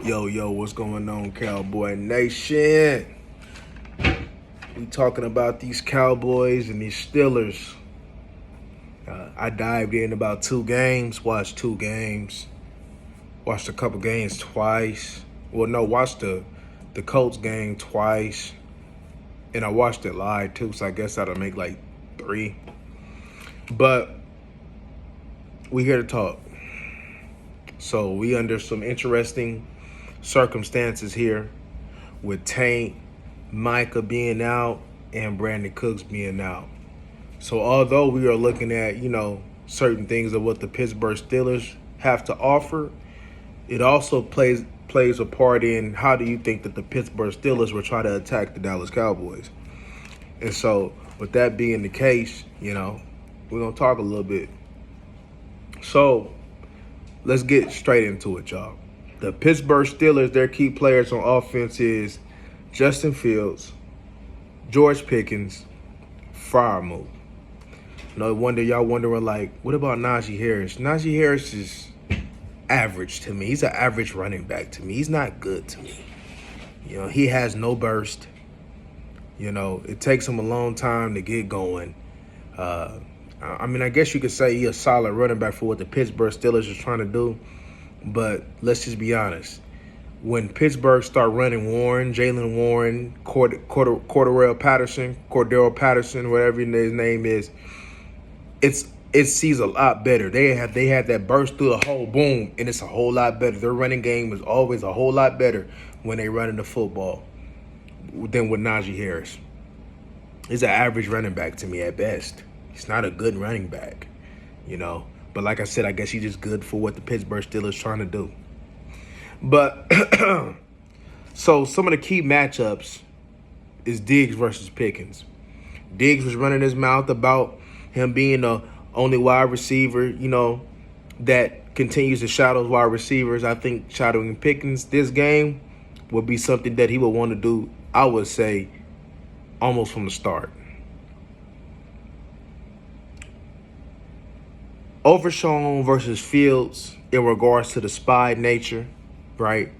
Yo, what's going on, Cowboy Nation? We talking about these Cowboys and these Steelers. I dived in about 2 games, watched 2 games, watched a couple games twice. Well, no, watched the Colts game twice, and I watched it live too, so I guess that'll make like 3. But we here to talk. So we under some interesting circumstances here with Tank, Micah being out, and Brandon Cooks being out. So although we are looking at, certain things of what the Pittsburgh Steelers have to offer, it also plays a part in how do you think that the Pittsburgh Steelers will try to attack the Dallas Cowboys. And so with that being the case, we're going to talk a little bit. So let's get straight into it, y'all. The Pittsburgh Steelers, their key players on offense is Justin Fields, George Pickens, Freiermuth. No wonder y'all wondering, what about Najee Harris? Najee Harris is average to me. He's an average running back to me. He's not good to me. He has no burst. It takes him a long time to get going. I guess you could say he's a solid running back for what the Pittsburgh Steelers is trying to do. But let's just be honest. When Pittsburgh start running Warren, Jalen Warren, Cordell Patterson, whatever his name is, it sees a lot better. They had that burst through the hole, boom, and it's a whole lot better. Their running game is always a whole lot better when they running the football than with Najee Harris. He's an average running back to me at best. He's not a good running back, But like I said, I guess he's just good for what the Pittsburgh Steelers trying to do. But so some of the key matchups is Diggs versus Pickens. Diggs was running his mouth about him being the only wide receiver, that continues to shadow wide receivers. I think shadowing Pickens this game would be something that he would want to do, I would say, almost from the start. Overshown versus Fields in regards to the spy nature, right?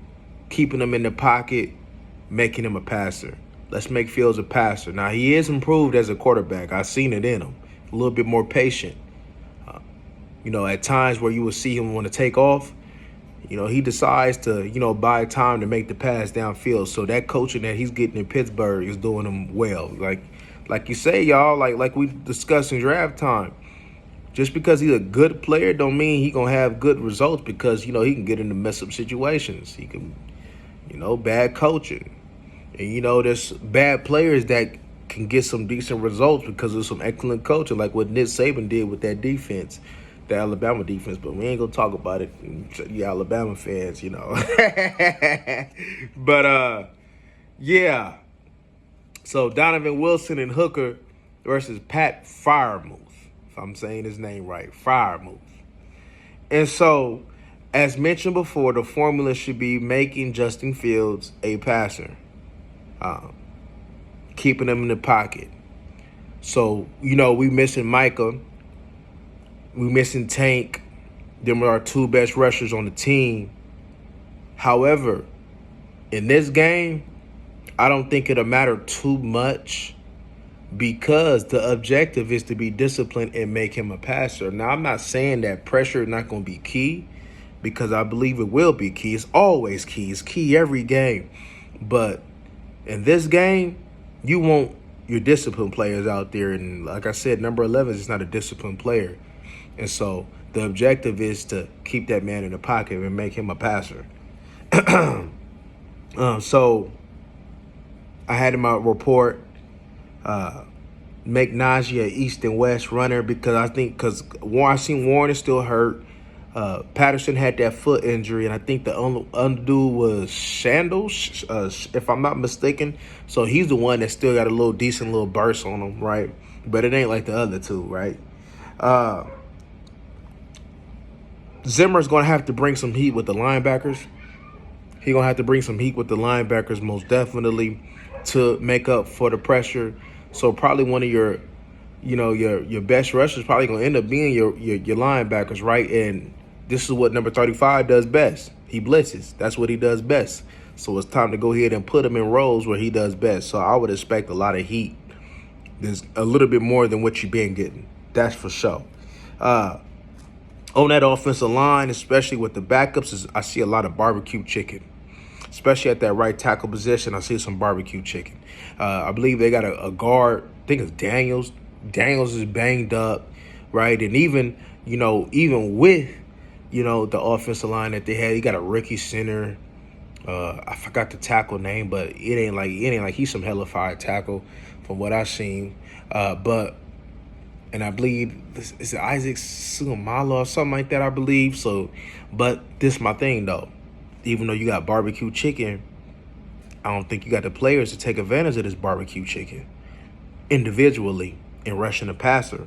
Keeping him in the pocket, making him a passer. Let's make Fields a passer. Now, he is improved as a quarterback. I've seen it in him. A little bit more patient. At times where you will see him want to take off, he decides to, buy time to make the pass downfield. So that coaching that he's getting in Pittsburgh is doing him well. Like you say, y'all, like we discussed in draft time, just because he's a good player don't mean he going to have good results because, he can get into mess-up situations. He can, bad coaching. And, there's bad players that can get some decent results because of some excellent coaching, like what Nick Saban did with that defense, the Alabama defense. But we ain't going to talk about it, you Alabama fans, But, yeah. So Donovan Wilson and Hooker versus Pat Freiermuth. I'm saying his name right, Freiermuth. And so, as mentioned before, the formula should be making Justin Fields a passer, keeping him in the pocket. So, we missing Micah, we missing Tank. Them are our 2 best rushers on the team. However, in this game, I don't think it'll matter too much, because the objective is to be disciplined and make him a passer. Now, I'm not saying that pressure is not going to be key, because I believe it will be key. It's always key. It's key every game. But in this game, you want your disciplined players out there. And like I said, number 11 is not a disciplined player. And so the objective is to keep that man in the pocket and make him a passer. So I had in my report, make Najee an East and West runner because I seen Warren is still hurt. Patterson had that foot injury, and I think the undo was Sandals, if I'm not mistaken. So he's the one that still got a decent little burst on him, right? But it ain't like the other 2, right? Zimmer's going to have to bring some heat with the linebackers. He's going to have to bring some heat with the linebackers most definitely to make up for the pressure. So probably one of your best rushers probably going to end up being your linebackers, right? And this is what number 35 does best. He blitzes. That's what he does best. So it's time to go ahead and put him in roles where he does best. So I would expect a lot of heat. There's a little bit more than what you've been getting. That's for sure. On that offensive line, especially with the backups, I see a lot of barbecue chicken. Especially at that right tackle position, I see some barbecue chicken. I believe they got a guard. I think it's Daniels. Daniels is banged up, right? And even with, the offensive line that they had, you got a rookie center. I forgot the tackle name, but it ain't like he's some hella fire tackle from what I've seen. And I believe is it Isaac Sumala or something like that, I believe. So, but this is my thing though. Even though you got barbecue chicken, I don't think you got the players to take advantage of this barbecue chicken individually in rushing the passer.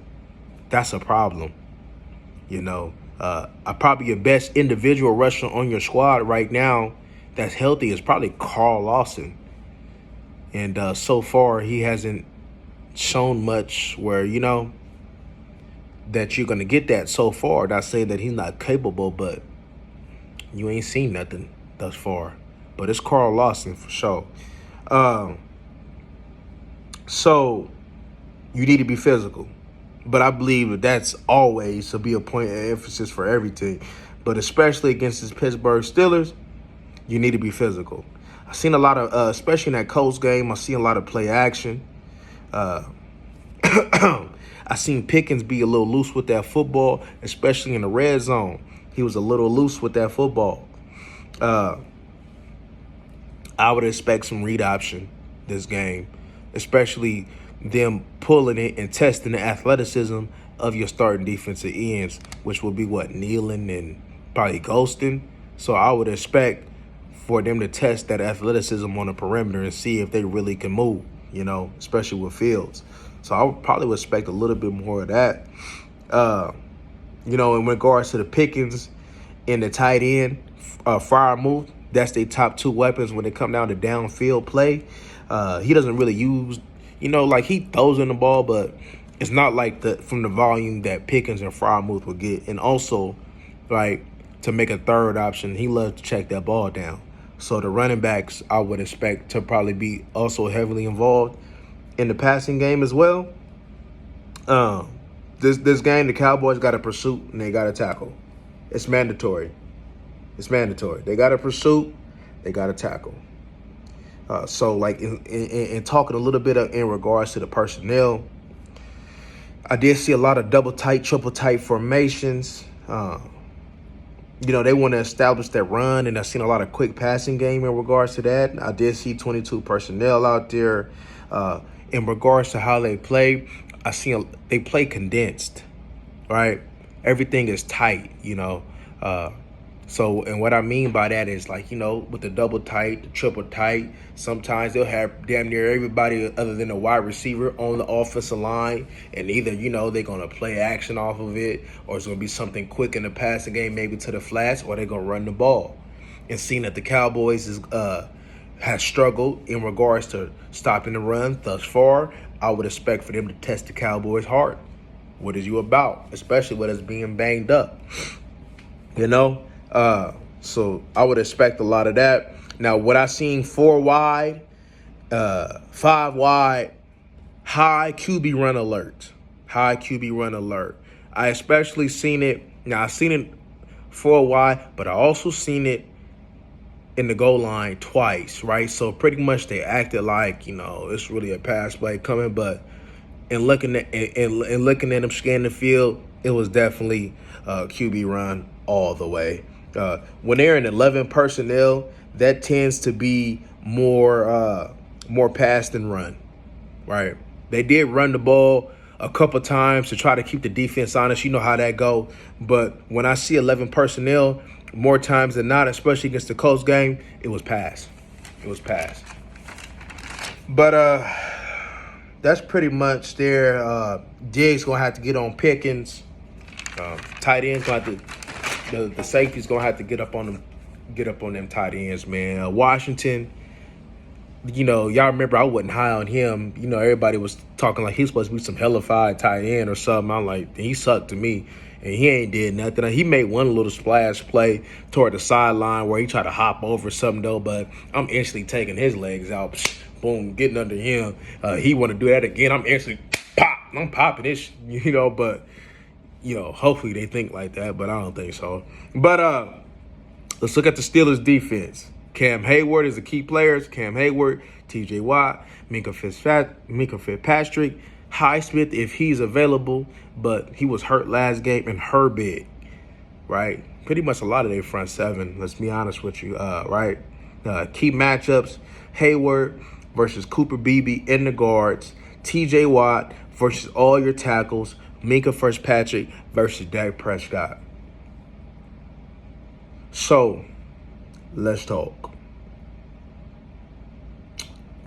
That's a problem. Probably your best individual rusher on your squad right now that's healthy is probably Carl Lawson. And so far, he hasn't shown much where, that you're going to get that so far. Not saying that he's not capable, but you ain't seen nothing thus far. But it's Carl Lawson for sure. So you need to be physical. But I believe that's always to be a point of emphasis for everything. But especially against the Pittsburgh Steelers, you need to be physical. I've seen a lot of, especially in that Colts game, I've seen a lot of play action. I seen Pickens be a little loose with that football, especially in the red zone. He was a little loose with that football. I would expect some read option this game, especially them pulling it and testing the athleticism of your starting defensive ends, which will be Kneeling and probably Ghosting. So I would expect for them to test that athleticism on the perimeter and see if they really can move, especially with Fields. So I would probably expect a little bit more of that. In regards to the Pickens and the tight end, Freiermuth, that's their top two weapons when they come down to downfield play. He doesn't really use, he throws in the ball, but it's not like from the volume that Pickens and Freiermuth will get. And also, to make a third option, he loves to check that ball down. So the running backs, I would expect to probably be also heavily involved in the passing game as well. This game, the Cowboys got a pursuit and they got a tackle. It's mandatory. They got a pursuit, they got a tackle. So in talking a little bit in regards to the personnel, I did see a lot of double tight, triple tight formations. They want to establish that run, and I've seen a lot of quick passing game in regards to that. I did see 22 personnel out there. In regards to how they play, they play condensed, right? Everything is tight, So, and what I mean by that is with the double tight, the triple tight, sometimes they'll have damn near everybody other than the wide receiver on the offensive line. And either, they're going to play action off of it, or it's going to be something quick in the passing game, maybe to the flats, or they're going to run the ball. And seeing that the Cowboys has struggled in regards to stopping the run thus far, I would expect for them to test the Cowboys hard. What is you about? Especially with us being banged up. So I would expect a lot of that. Now, what I seen 4 wide, 5 wide, high QB run alert. I especially seen it. Now, I seen it 4 wide, but I also seen it in the goal line twice, right? So pretty much they acted like, it's really a pass play coming, but in looking at them scanning the field, it was definitely QB run all the way. When they're in 11 personnel, that tends to be more pass than run, right? They did run the ball a couple times to try to keep the defense honest. You know how that go. But when I see 11 personnel, more times than not, especially against the Colts game, it was pass. But that's pretty much there. Diggs going to have to get on Pickens. Tight ends going to have to, the safety's going to have to get up on them tight ends, man. Washington, y'all remember I wasn't high on him. Everybody was talking like he's supposed to be some hellified tight end or something. I'm like, he sucked to me. and he ain't did nothing. He made one little splash play toward the sideline where he tried to hop over something though, but I'm instantly taking his legs out. Boom, getting under him. He want to do that again. I'm instantly pop. I'm popping this, but hopefully they think like that, but I don't think so. But let's look at the Steelers defense. Cam Hayward is the key players. Cam Hayward, T.J. Watt, Minka Fitzpatrick, Highsmith if he's available, but he was hurt last game, and Herbig, right? Pretty much a lot of their front seven, let's be honest with you, right? Key matchups, Hayward versus Cooper Beebe in the guards, T.J. Watt versus all your tackles, Minka Fitzpatrick versus Dak Prescott. So, let's talk.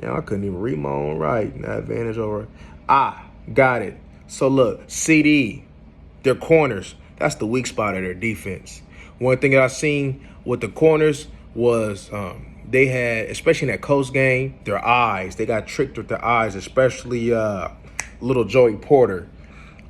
I couldn't even read my own writing. That advantage over. Got it. So, look, CD, their corners, that's the weak spot of their defense. One thing that I seen with the corners was they had, especially in that Colts game, their eyes. They got tricked with their eyes, especially little Joey Porter.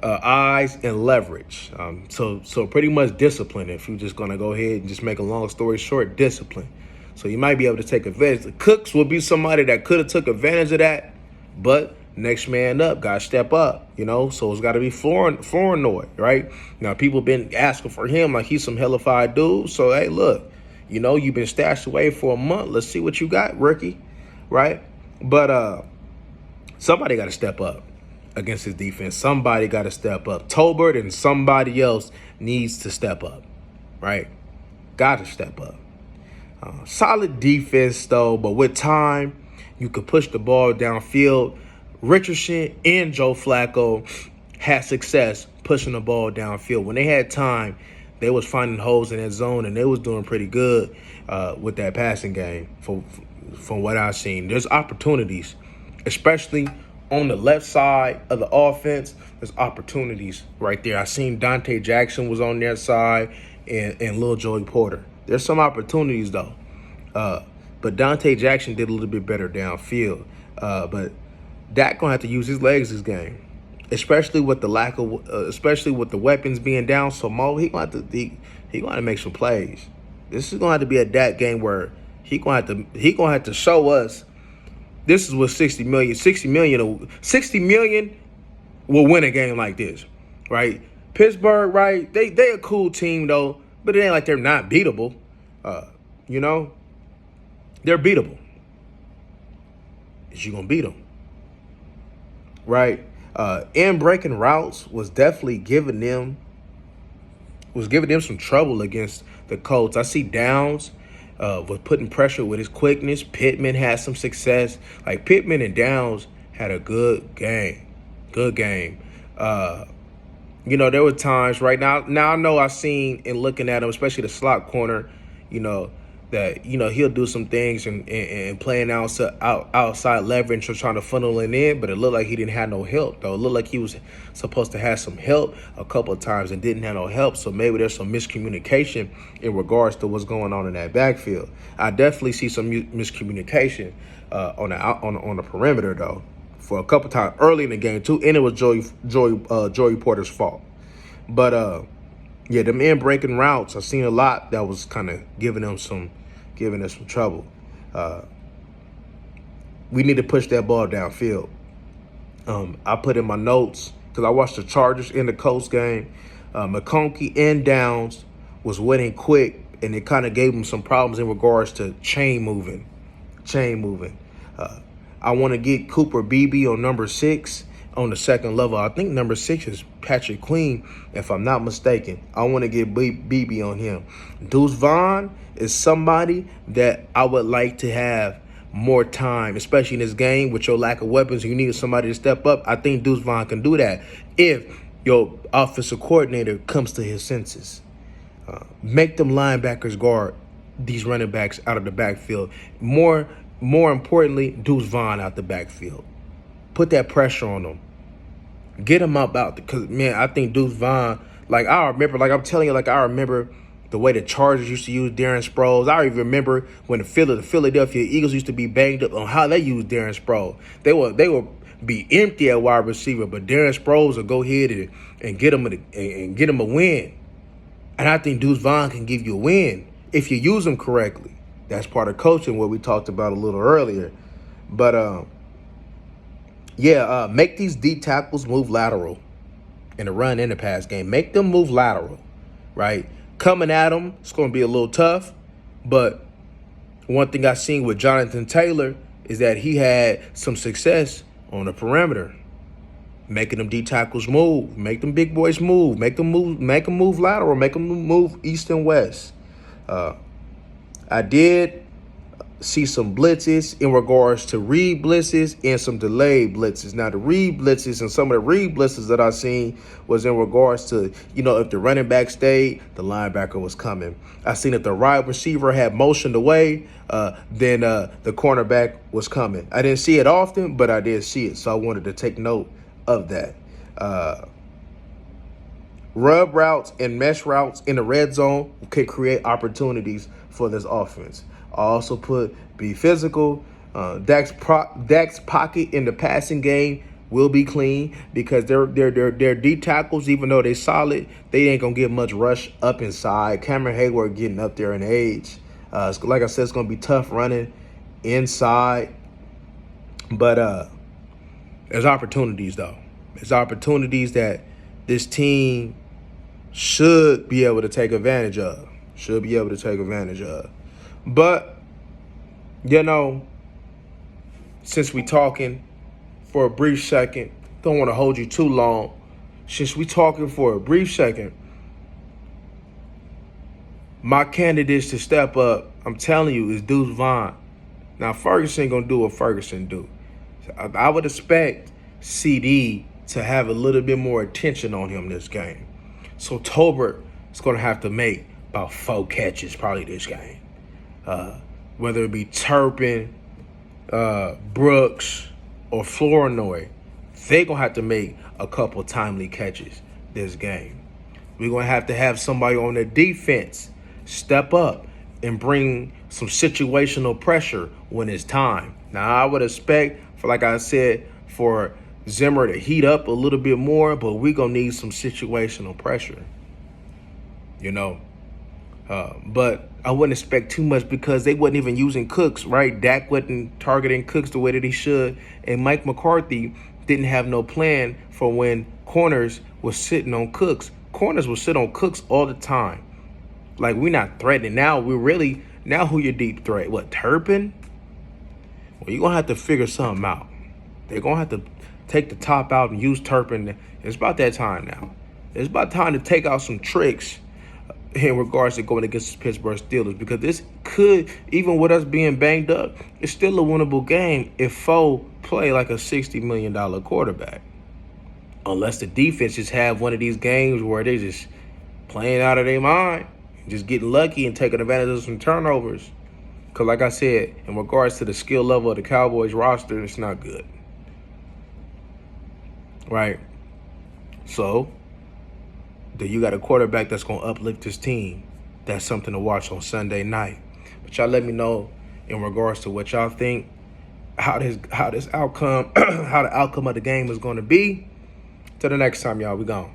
Eyes and leverage. So pretty much discipline. If you're just going to go ahead and just make a long story short, discipline. So you might be able to take advantage. The Cooks will be somebody that could have took advantage of that, but next man up, got to step up, So it's got to be Flournoy, right? Now, people been asking for him like he's some hellified dude. So, hey, look, you've been stashed away for a month. Let's see what you got, rookie, right? But somebody got to step up against his defense. Somebody got to step up. Tolbert and somebody else needs to step up, right? Got to step up. Solid defense, though, but with time, you could push the ball downfield. Richardson and Joe Flacco had success pushing the ball downfield. When they had time, they was finding holes in that zone, and they was doing pretty good with that passing game from what I've seen. There's opportunities, especially on the left side of the offense. There's opportunities right there. I seen Dante Jackson was on their side and Lil Joey Porter. There's some opportunities, though. But Dante Jackson did a little bit better downfield. But Dak going to have to use his legs this game, especially with the lack of, especially with the weapons being down so low. He going to have to make some plays. This is going to have to be a Dak game where he going to have to show us. This is what 60 million will win a game like this, right? Pittsburgh, right? They a cool team though, but it ain't like they're not beatable. They're beatable. Is you gonna beat them, right? And breaking routes was definitely giving them some trouble against the Colts. I see Downs was putting pressure with his quickness. Pittman had some success. Like Pittman and Downs had a good game. Good game. There were times right now. Now I know I've seen in looking at him, especially the slot corner, that he'll do some things and playing outside leverage or trying to funnel it in, but it looked like he didn't have no help though. It looked like he was supposed to have some help a couple of times and didn't have no help. So maybe there's some miscommunication in regards to what's going on in that backfield. I definitely see some miscommunication on the perimeter though for a couple times early in the game too, and it was Joey Porter's fault. But yeah, them in breaking routes, I've seen a lot that was kind of giving us some trouble. We need to push that ball downfield. I put in my notes because I watched the Chargers in the Colts game. McConkey and Downs was winning quick, and it kind of gave them some problems in regards to chain moving. I want to get Cooper Beebe on number 6 on the second level. I think number 6 is Patrick Queen, if I'm not mistaken. I want to get Beebe on him. Deuce Vaughn is somebody that I would like to have more time, especially in this game with your lack of weapons. You need somebody to step up. I think Deuce Vaughn can do that if your offensive coordinator comes to his senses. Make them linebackers guard these running backs out of the backfield. More importantly, Deuce Vaughn out the backfield. Put that pressure on them. Get him up out because, man, I think Deuce Vaughn, I remember the way the Chargers used to use Darren Sproles. I even remember when the Philadelphia Eagles used to be banged up on how they used Darren Sproles. They were be empty at wide receiver, but Darren Sproles will go ahead and get him a win. And I think Deuce Vaughn can give you a win if you use him correctly. That's part of coaching, what we talked about a little earlier. But make these D tackles move lateral in the run and the pass game. Make them move lateral, right? Coming at them, it's going to be a little tough. But one thing I seen with Jonathan Taylor is that he had some success on the perimeter, making them D tackles move, make them big boys move, make them move lateral, make them move east and west. I did see some blitzes in regards to read blitzes and some delayed blitzes. Now, the read blitzes and some of the read blitzes that I seen was in regards to, if the running back stayed, the linebacker was coming. I seen if the wide receiver had motioned away, then the cornerback was coming. I didn't see it often, but I did see it, so I wanted to take note of that. Rub routes and mesh routes in the red zone can create opportunities for this offense. I also put be physical. Dak's pocket in the passing game will be clean because they're D tackles, even though they're solid, they ain't gonna get much rush up inside. Cameron Hayward getting up there in age. Like I said, it's gonna be tough running inside. But there's opportunities though. There's opportunities that this team should be able to take advantage of. But, since we talking for a brief second, don't want to hold you too long. Since we talking for a brief second, my candidates to step up, I'm telling you, is Deuce Vaughn. Now, Ferguson going to do what Ferguson do. I would expect CD to have a little bit more attention on him this game. So Tolbert is going to have to make about 4 catches probably this game. Whether it be Turpin, Brooks, or Flournoy, they're going to have to make a couple timely catches this game. We're going to have somebody on the defense step up and bring some situational pressure when it's time. Now, I would expect, like I said, for Zimmer to heat up a little bit more, but we're going to need some situational pressure, But I wouldn't expect too much because they wasn't even using Cooks, right? Dak wasn't targeting Cooks the way that he should. And Mike McCarthy didn't have no plan for when corners was sitting on Cooks. Corners will sit on Cooks all the time. Like, we're not threatening. Now who your deep threat? What, Turpin? Well, you're going to have to figure something out. They're going to have to take the top out and use Turpin. It's about that time now. It's about time to take out some tricks in regards to going against the Pittsburgh Steelers, because this could, even with us being banged up, it's still a winnable game if Foe play like a $60 million quarterback. Unless the defense just have one of these games where they just playing out of their mind, just getting lucky and taking advantage of some turnovers. Because like I said, in regards to the skill level of the Cowboys roster, it's not good. Right? So, then you got a quarterback that's going to uplift his team. That's something to watch on Sunday night. But y'all let me know in regards to what y'all think, how this outcome, how the outcome of the game is going to be. Till the next time, y'all, we gone.